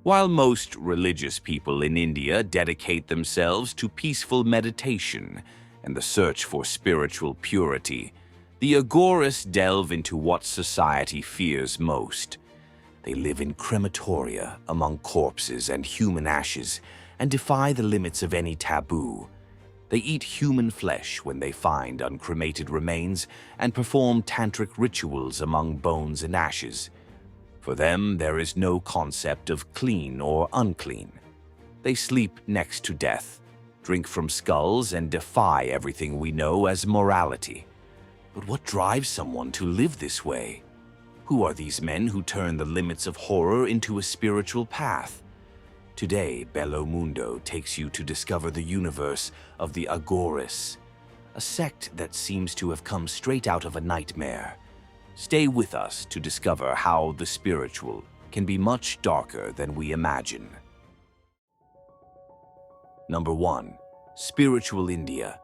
While most religious people in India dedicate themselves to peaceful meditation and the search for spiritual purity, the Aghoris delve into what society fears most. They live in crematoria among corpses and human ashes and defy the limits of any taboo. They eat human flesh when they find uncremated remains and perform tantric rituals among bones and ashes. For them, there is no concept of clean or unclean. They sleep next to death, drink from skulls, and defy everything we know as morality. But what drives someone to live this way? Who are these men who turn the limits of horror into a spiritual path? Today, Bello Mundo takes you to discover the universe of the Aghoris, a sect that seems to have come straight out of a nightmare. Stay with us to discover how the spiritual can be much darker than we imagine. Number 1. Spiritual India.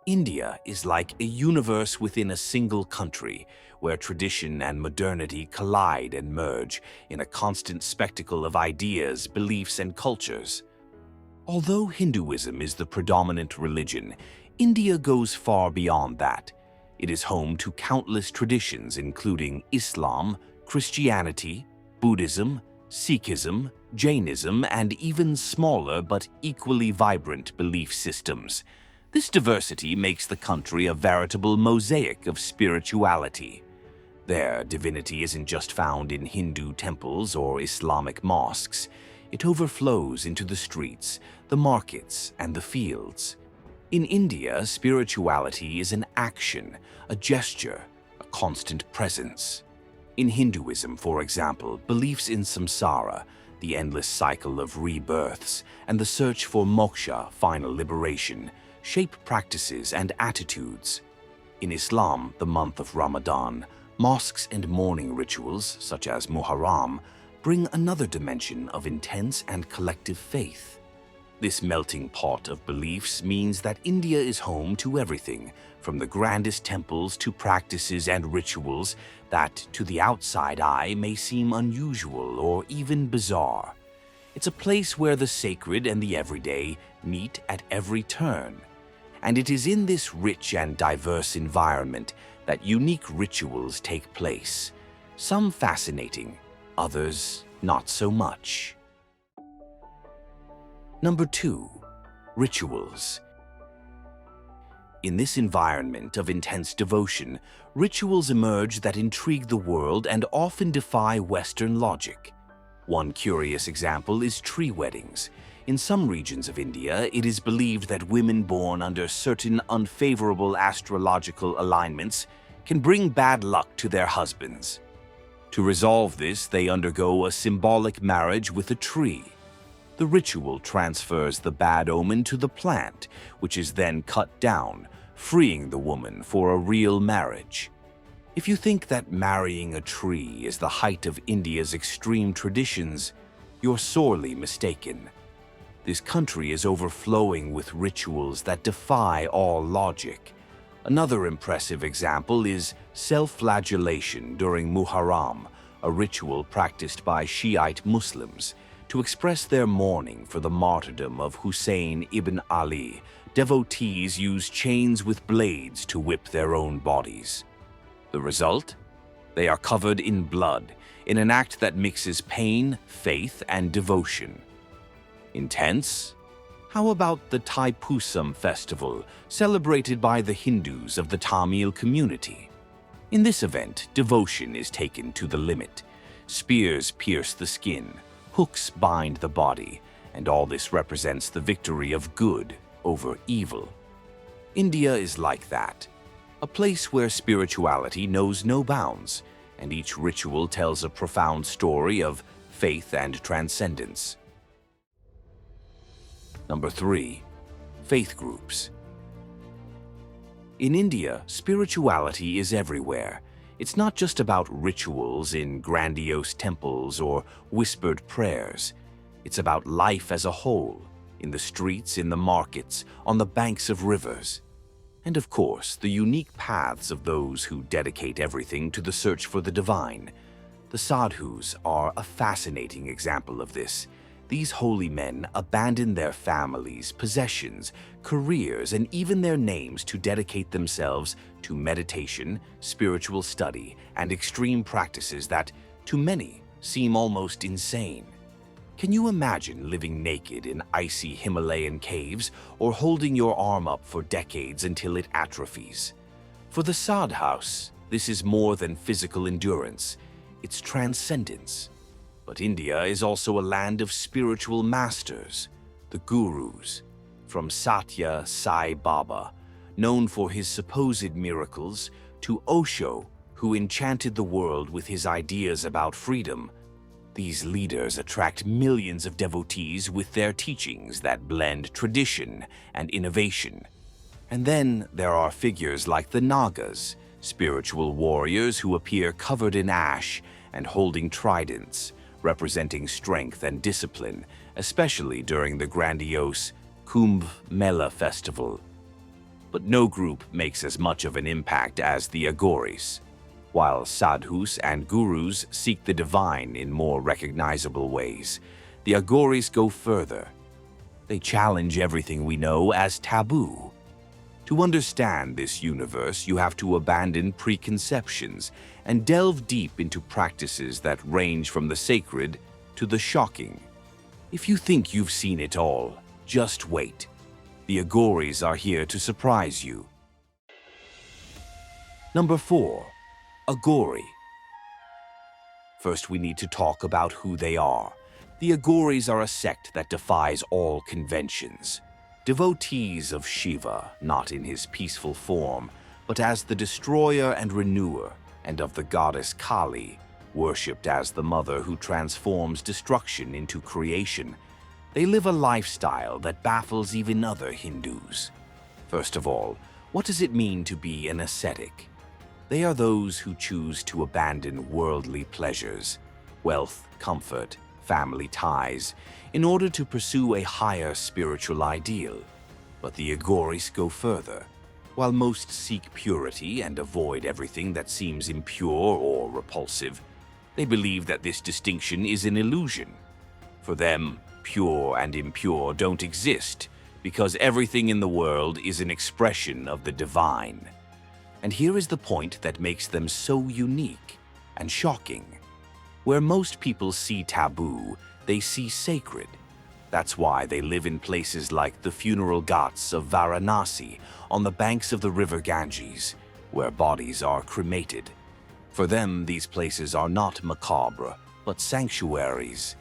India is like a universe within a single country, where tradition and modernity collide and merge in a constant spectacle of ideas, beliefs, and cultures. Although Hinduism is the predominant religion, India goes far beyond that. It is home to countless traditions including Islam, Christianity, Buddhism, Sikhism, Jainism, and even smaller but equally vibrant belief systems. This diversity makes the country a veritable mosaic of spirituality. Their divinity isn't just found in Hindu temples or Islamic mosques. It overflows into the streets, the markets, and the fields. In India, spirituality is an action, a gesture, a constant presence. In Hinduism, for example, beliefs in samsara, the endless cycle of rebirths, and the search for moksha, final liberation, shape practices and attitudes. In Islam, the month of Ramadan, mosques and mourning rituals, such as Muharram, bring another dimension of intense and collective faith. This melting pot of beliefs means that India is home to everything, from the grandest temples to practices and rituals that, to the outside eye, may seem unusual or even bizarre. It's a place where the sacred and the everyday meet at every turn. And it is in this rich and diverse environment that unique rituals take place, some fascinating, others not so much. Number 2. Rituals. In this environment of intense devotion, rituals emerge that intrigue the world and often defy Western logic. One curious example is tree weddings. In some regions of India, it is believed that women born under certain unfavorable astrological alignments can bring bad luck to their husbands. To resolve this, they undergo a symbolic marriage with a tree. The ritual transfers the bad omen to the plant, which is then cut down, freeing the woman for a real marriage. If you think that marrying a tree is the height of India's extreme traditions, you're sorely mistaken. This country is overflowing with rituals that defy all logic. Another impressive example is self-flagellation during Muharram, a ritual practiced by Shiite Muslims. To express their mourning for the martyrdom of Hussein ibn Ali, devotees use chains with blades to whip their own bodies. The result? They are covered in blood, in an act that mixes pain, faith, and devotion. Intense? How about the Thaipusam festival, celebrated by the Hindus of the Tamil community? In this event, devotion is taken to the limit. Spears pierce the skin, hooks bind the body, and all this represents the victory of good over evil. India is like that, a place where spirituality knows no bounds, and each ritual tells a profound story of faith and transcendence. Number 3. Faith groups. In India, spirituality is everywhere. It's not just about rituals in grandiose temples or whispered prayers. It's about life as a whole, in the streets, in the markets, on the banks of rivers. And of course, the unique paths of those who dedicate everything to the search for the divine. The sadhus are a fascinating example of this. These holy men abandon their families, possessions, careers, and even their names to dedicate themselves to meditation, spiritual study, and extreme practices that, to many, seem almost insane. Can you imagine living naked in icy Himalayan caves or holding your arm up for decades until it atrophies? For the sadhus, this is more than physical endurance, it's transcendence. But India is also a land of spiritual masters, the gurus, from Satya Sai Baba, known for his supposed miracles, to Osho, who enchanted the world with his ideas about freedom. These leaders attract millions of devotees with their teachings that blend tradition and innovation. And then there are figures like the Nagas, spiritual warriors who appear covered in ash and holding tridents, representing strength and discipline, especially during the grandiose Kumbh Mela festival. But no group makes as much of an impact as the Aghoris. While sadhus and gurus seek the divine in more recognizable ways, the Aghoris go further. They challenge everything we know as taboo. To understand this universe, you have to abandon preconceptions and delve deep into practices that range from the sacred to the shocking. If you think you've seen it all, just wait. The Aghoris are here to surprise you. Number 4. Aghori. First, we need to talk about who they are. The Aghoris are a sect that defies all conventions. Devotees of Shiva, not in his peaceful form, but as the destroyer and renewer, and of the goddess Kali, worshipped as the mother who transforms destruction into creation. They live a lifestyle that baffles even other Hindus. First of all, what does it mean to be an ascetic? They are those who choose to abandon worldly pleasures, wealth, comfort, family ties, in order to pursue a higher spiritual ideal. But the Aghoris go further. While most seek purity and avoid everything that seems impure or repulsive, they believe that this distinction is an illusion. For them, pure and impure don't exist, because everything in the world is an expression of the divine. And here is the point that makes them so unique and shocking. Where most people see taboo, they see sacred. That's why they live in places like the funeral ghats of Varanasi on the banks of the river Ganges, where bodies are cremated. For them, these places are not macabre, but sanctuaries.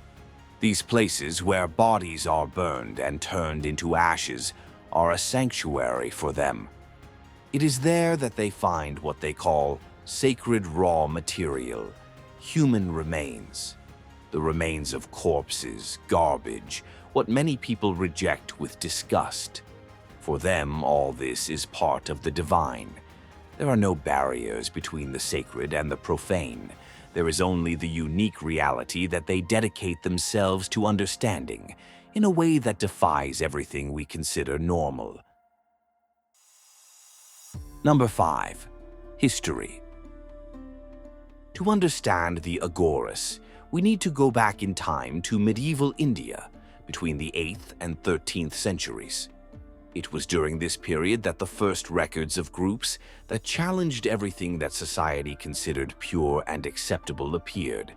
These places where bodies are burned and turned into ashes are a sanctuary for them. It is there that they find what they call sacred raw material, human remains. The remains of corpses, garbage, what many people reject with disgust. For them, all this is part of the divine. There are no barriers between the sacred and the profane. There is only the unique reality that they dedicate themselves to understanding in a way that defies everything we consider normal. Number 5. History. To understand the Aghoris, we need to go back in time to medieval India between the 8th and 13th centuries. It was during this period that the first records of groups that challenged everything that society considered pure and acceptable appeared.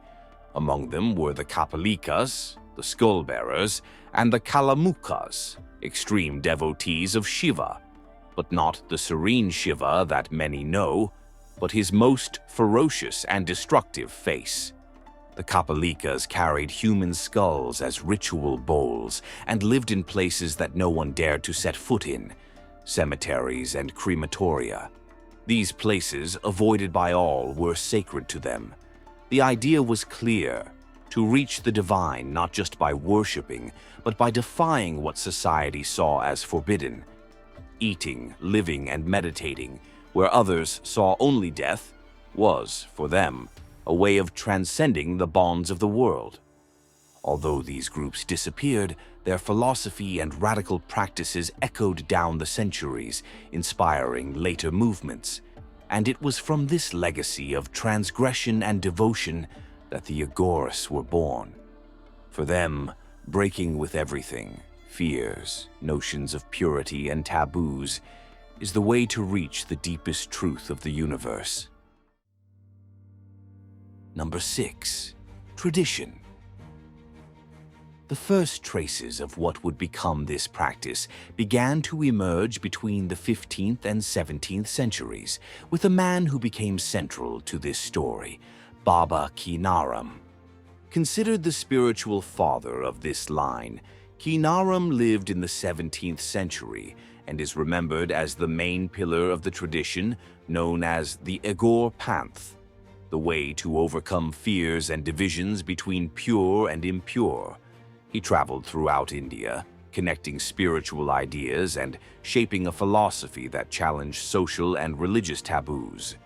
Among them were the Kapalikas, the skull-bearers, and the Kalamukas, extreme devotees of Shiva, but not the serene Shiva that many know, but his most ferocious and destructive face. The Kapalikas carried human skulls as ritual bowls and lived in places that no one dared to set foot in, cemeteries and crematoria. These places, avoided by all, were sacred to them. The idea was clear: to reach the divine not just by worshipping, but by defying what society saw as forbidden. Eating, living, and meditating, where others saw only death, was, for them, a way of transcending the bonds of the world. Although these groups disappeared, their philosophy and radical practices echoed down the centuries, inspiring later movements. And it was from this legacy of transgression and devotion that the Aghoris were born. For them, breaking with everything, fears, notions of purity, and taboos, is the way to reach the deepest truth of the universe. Number 6. Tradition. The first traces of what would become this practice began to emerge between the 15th and 17th centuries with a man who became central to this story, Baba Kinaram. Considered the spiritual father of this line, Kinaram lived in the 17th century and is remembered as the main pillar of the tradition known as the Aghori path, the way to overcome fears and divisions between pure and impure. He traveled throughout India, connecting spiritual ideas and shaping a philosophy that challenged social and religious taboos.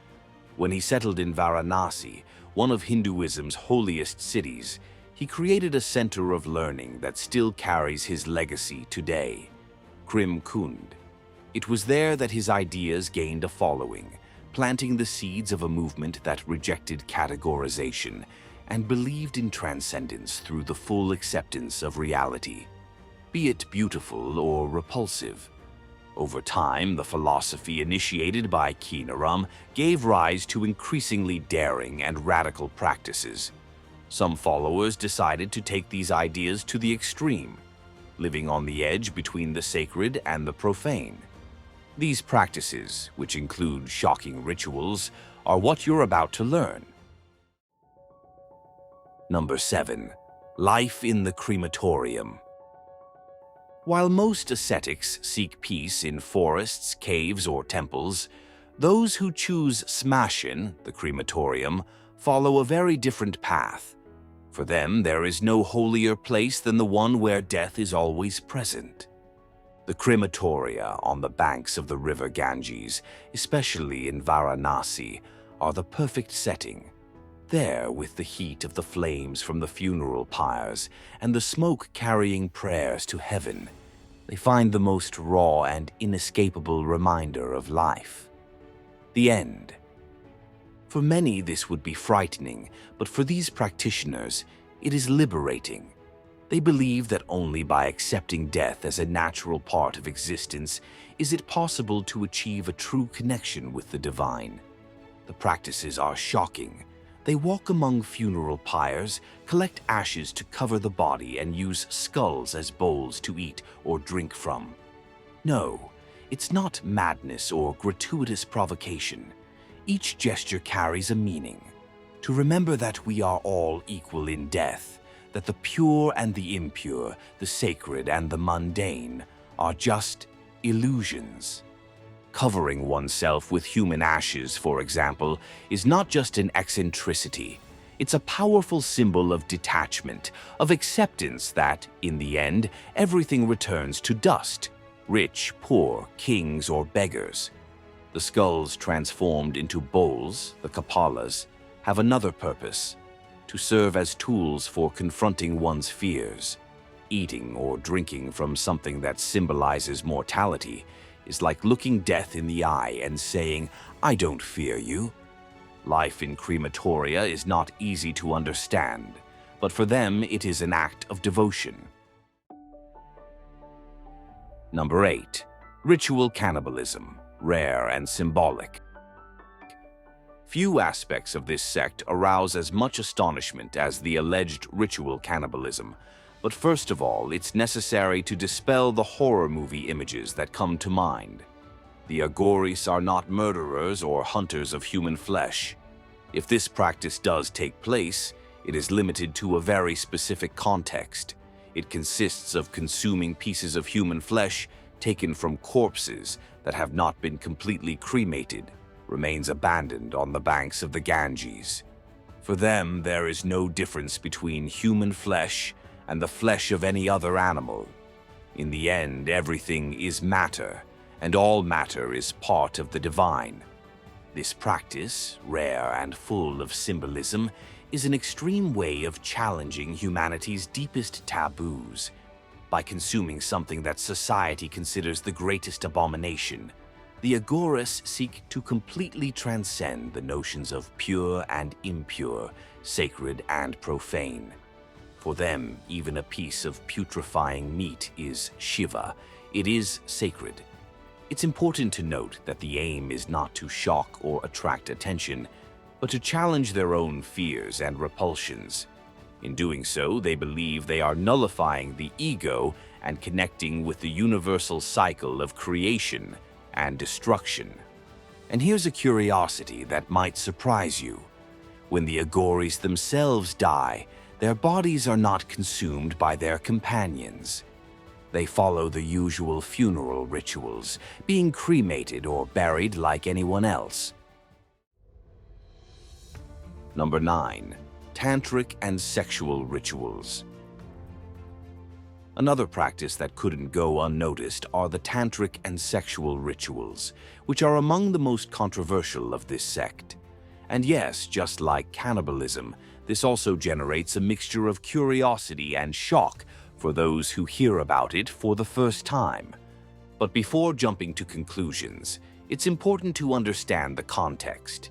When he settled in Varanasi, one of Hinduism's holiest cities, he created a center of learning that still carries his legacy today, Crematoria. It was there that his ideas gained a following, planting the seeds of a movement that rejected categorization and believed in transcendence through the full acceptance of reality, be it beautiful or repulsive. Over time, the philosophy initiated by Kinaram gave rise to increasingly daring and radical practices. Some followers decided to take these ideas to the extreme, living on the edge between the sacred and the profane. These practices, which include shocking rituals, are what you're about to learn. Number 7. Life in the crematorium. While most ascetics seek peace in forests, caves, or temples, those who choose smashin, the crematorium, follow a very different path. For them, there is no holier place than the one where death is always present. The crematoria on the banks of the river Ganges, especially in Varanasi, are the perfect setting. There, with the heat of the flames from the funeral pyres and the smoke carrying prayers to heaven, they find the most raw and inescapable reminder of life. The end. For many, this would be frightening, but for these practitioners, it is liberating. They believe that only by accepting death as a natural part of existence is it possible to achieve a true connection with the divine. The practices are shocking. They walk among funeral pyres, collect ashes to cover the body, and use skulls as bowls to eat or drink from. No, it's not madness or gratuitous provocation. Each gesture carries a meaning. To remember that we are all equal in death, that the pure and the impure, the sacred and the mundane, are just illusions. Covering oneself with human ashes, for example, is not just an eccentricity. It's a powerful symbol of detachment, of acceptance that, in the end, everything returns to dust, rich, poor, kings, or beggars. The skulls transformed into bowls, the kapalas, have another purpose: to serve as tools for confronting one's fears. Eating or drinking from something that symbolizes mortality is like looking death in the eye and saying, "I don't fear you." Life in crematoria is not easy to understand, but for them it is an act of devotion. Number 8. Ritual cannibalism, rare and symbolic. Few aspects of this sect arouse as much astonishment as the alleged ritual cannibalism. But first of all, it's necessary to dispel the horror movie images that come to mind. The Aghoris are not murderers or hunters of human flesh. If this practice does take place, it is limited to a very specific context. It consists of consuming pieces of human flesh taken from corpses that have not been completely cremated, remains abandoned on the banks of the Ganges. For them, there is no difference between human flesh and the flesh of any other animal. In the end, everything is matter, and all matter is part of the divine. This practice, rare and full of symbolism, is an extreme way of challenging humanity's deepest taboos. By consuming something that society considers the greatest abomination, The Aghoris seek to completely transcend the notions of pure and impure, sacred and profane. For them, even a piece of putrefying meat is Shiva. It is sacred. It's important to note that the aim is not to shock or attract attention, but to challenge their own fears and repulsions. In doing so, they believe they are nullifying the ego and connecting with the universal cycle of creation and destruction. And here's a curiosity that might surprise you. When the Aghoris themselves die, their bodies are not consumed by their companions. They follow the usual funeral rituals, being cremated or buried like anyone else. Number 9. Tantric and sexual rituals. Another practice that couldn't go unnoticed are the tantric and sexual rituals, which are among the most controversial of this sect. And yes, just like cannibalism, this also generates a mixture of curiosity and shock for those who hear about it for the first time. But before jumping to conclusions, it's important to understand the context.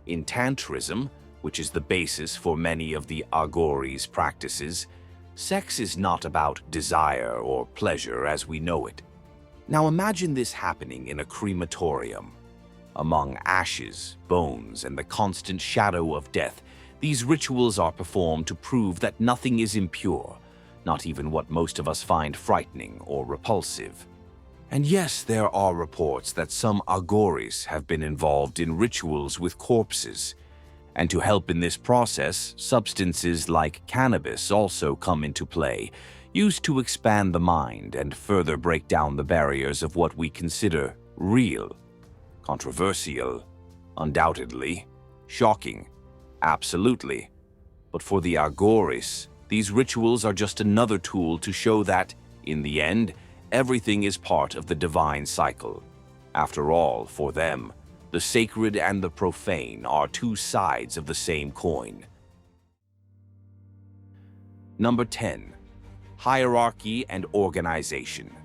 In Tantrism, which is the basis for many of the Aghoris' practices, sex is not about desire or pleasure as we know it. Now imagine this happening in a crematorium. Among ashes, bones, and the constant shadow of death, these rituals are performed to prove that nothing is impure, not even what most of us find frightening or repulsive. And yes, there are reports that some Aghoris have been involved in rituals with corpses. And to help in this process, substances like cannabis also come into play, used to expand the mind and further break down the barriers of what we consider real. Controversial, undoubtedly. Shocking, absolutely. But for the Aghoris, these rituals are just another tool to show that, in the end, everything is part of the divine cycle. After all, for them, the sacred and the profane are two sides of the same coin. Number 10. Hierarchy and organization.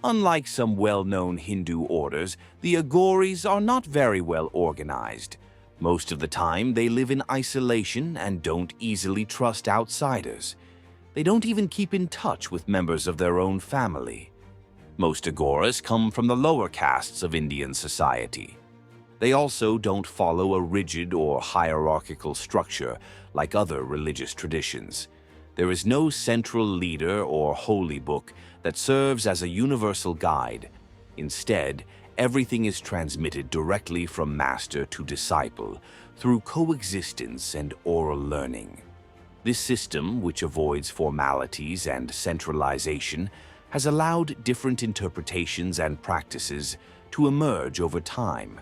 Unlike some well-known Hindu orders, the Aghoris are not very well organized. Most of the time, they live in isolation and don't easily trust outsiders. They don't even keep in touch with members of their own family. Most Aghoris come from the lower castes of Indian society. They also don't follow a rigid or hierarchical structure like other religious traditions. There is no central leader or holy book that serves as a universal guide. Instead, everything is transmitted directly from master to disciple through coexistence and oral learning. This system, which avoids formalities and centralization, has allowed different interpretations and practices to emerge over time.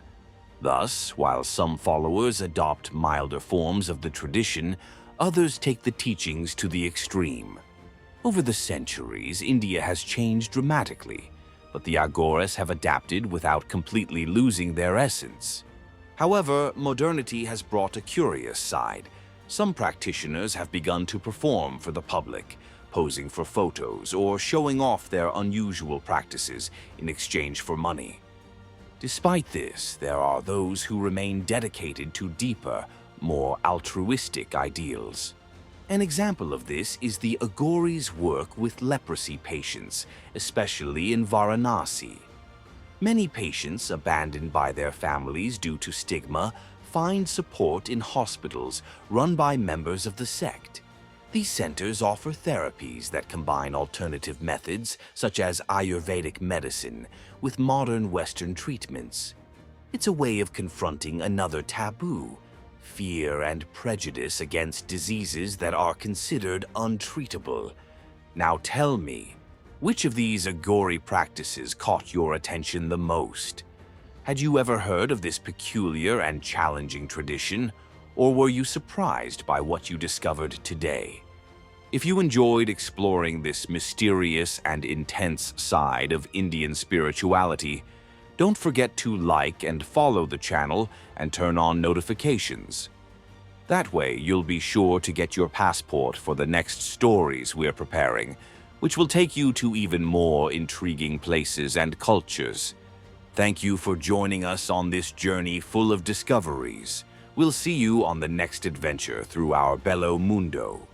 Thus, while some followers adopt milder forms of the tradition, others take the teachings to the extreme. Over the centuries, India has changed dramatically, but the Aghoris have adapted without completely losing their essence. However, modernity has brought a curious side. Some practitioners have begun to perform for the public, posing for photos or showing off their unusual practices in exchange for money. Despite this, there are those who remain dedicated to deeper, more altruistic ideals. An example of this is the Aghoris' work with leprosy patients, especially in Varanasi. Many patients abandoned by their families due to stigma find support in hospitals run by members of the sect. These centers offer therapies that combine alternative methods, such as Ayurvedic medicine, with modern Western treatments. It's a way of confronting another taboo: fear and prejudice against diseases that are considered untreatable. Now tell me, which of these Aghori practices caught your attention the most? Had you ever heard of this peculiar and challenging tradition, or were you surprised by what you discovered today? If you enjoyed exploring this mysterious and intense side of Indian spirituality, don't forget to like and follow the channel and turn on notifications. That way, you'll be sure to get your passport for the next stories we're preparing, which will take you to even more intriguing places and cultures. Thank you for joining us on this journey full of discoveries. We'll see you on the next adventure through our Bello Mundo.